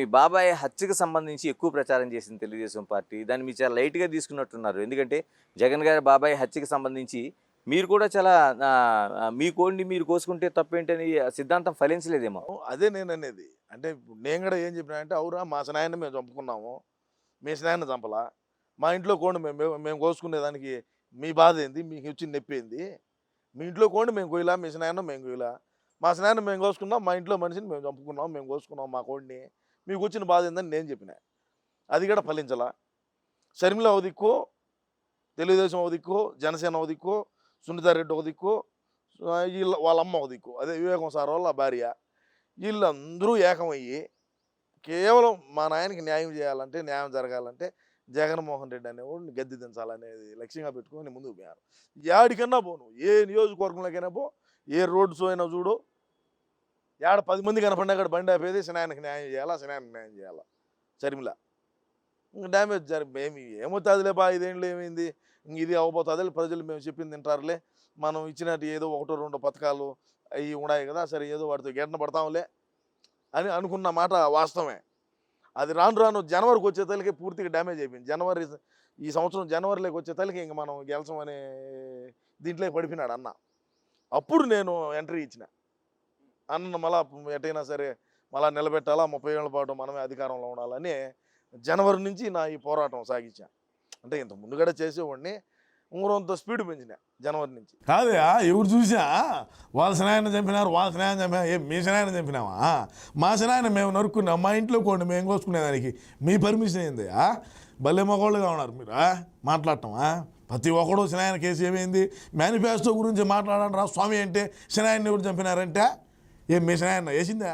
మీ బాబాయ్ హత్యకు సంబంధించి ఎక్కువ ప్రచారం చేసింది తెలుగుదేశం పార్టీ. దాన్ని మీరు చాలా లైట్‌గా తీసుకున్నట్టున్నారు. ఎందుకంటే జగన్ గారి బాబాయ్ హత్యకు సంబంధించి మీరు కూడా చాలా మీ కోడిని మీరు కోసుకుంటే తప్పేంటని సిద్ధాంతం ఫలించలేదేమో. అదే నేననేది. అంటే ఇప్పుడు నేను గూడా ఏం చెప్పినానంటే, అవురా మా సినాయన్ని మేము చంపుకున్నాము. మీ సినాయన్ని చంపలా. మా ఇంట్లో కోడిని మేము కోసుకునేదానికి మీ బాధేంది? మీకొచ్చిన నొప్పేంది? మీ ఇంట్లో కోడిని మేము కోయలా, మీ సినాయన్న మేము కోయలా. మా సినాయన్ని మేము కోసుకున్నాం, మా ఇంట్లో మనిషిని మేము చంపుకున్నాం, మేము కోసుకున్నాం మా కోడిని. మీకొచ్చిన బాధేందని నేను చెప్పినా. అది కూడా ఫలించలా. షర్మిల ఒక దిక్కు, తెలుగుదేశం ఒక దిక్కు, జనసేన ఒక దిక్కు, సునీతారెడ్డి ఒక దిక్కు, వాళ్ళ అమ్మ ఒక దిక్కు. అదే వివేకం సార్ వాళ్ళ భార్య. వీళ్ళందరూ ఏకమయ్యి కేవలం మా నాయనకి న్యాయం చేయాలంటే, న్యాయం జరగాలంటే జగన్మోహన్ రెడ్డి అనేవాడిని గద్దె దించాలనేది లక్ష్యంగా పెట్టుకొని ముందుకు పోయారు. యాడికన్నా పో నువ్వు, ఏ నియోజకవర్గంలోకైనా పో, ఏ రోడ్ షో అయినా చూడు, ఏడ 10 మంది కనపడినా కూడా బండి ఆపేది సినాయనకి న్యాయం చేయాలా, సినాయనకి న్యాయం చేయాలా. షర్మిల ఇంక డ్యామేజ్ ఏమవుతుందిలే బా, ఇదేంట్లో ఏమైంది, ఇంక ఇది అవ్వబోతుందిలే, ప్రజలు మేము చెప్పింది తింటారులే, మనం ఇచ్చినట్టు ఏదో 1-2 పథకాలు అవి ఉన్నాయి కదా, సరే ఏదో వాటితో గెటన పడతాంలే అని అనుకున్న మాట వాస్తవమే. అది రాను రాను జనవరికి వచ్చేతలకి పూర్తిగా డ్యామేజ్ అయిపోయింది. ఈ సంవత్సరం జనవరిలోకి వచ్చేతలకి ఇంక మనం గెలిచాం అనే దీంట్లో పడిపోయినాడు అన్న. అప్పుడు నేను ఎంట్రీ ఇచ్చిన, అన్న మళ్ళా ఎటైనా సరే మళ్ళా నిలబెట్టాలా, 30 ఏళ్ళ పాటు మనమే అధికారంలో ఉండాలని జనవరి నుంచి నా ఈ పోరాటం సాగించా. అంటే ఇంత ముందు కూడా చేసేవాడిని, ఉంగరంతో స్పీడ్ పెంచిన జనవరి నుంచి. కాదయా, ఎవరు చూసా వాళ్ళ సినాయన చంపినారు, వాళ్ళ సినాయన చంపినా, మీ సినాయన చంపినావా? మా సినాయన మేము నరుక్కున్నాం, మా ఇంట్లో కోండి మేము కోసుకునేదానికి మీ పర్మిషన్ ఏందయ్యా? భలే మగోళ్ళుగా ఉన్నారు మీరు మాట్లాడటమా? ప్రతి ఒక్కడు సినాయన కేసు ఏమైంది, మేనిఫెస్టో గురించి మాట్లాడండి రా స్వామి అంటే సినాయన్ని ఎవరు చంపినారంటే, ఏం మీ సినాయన వేసిందా?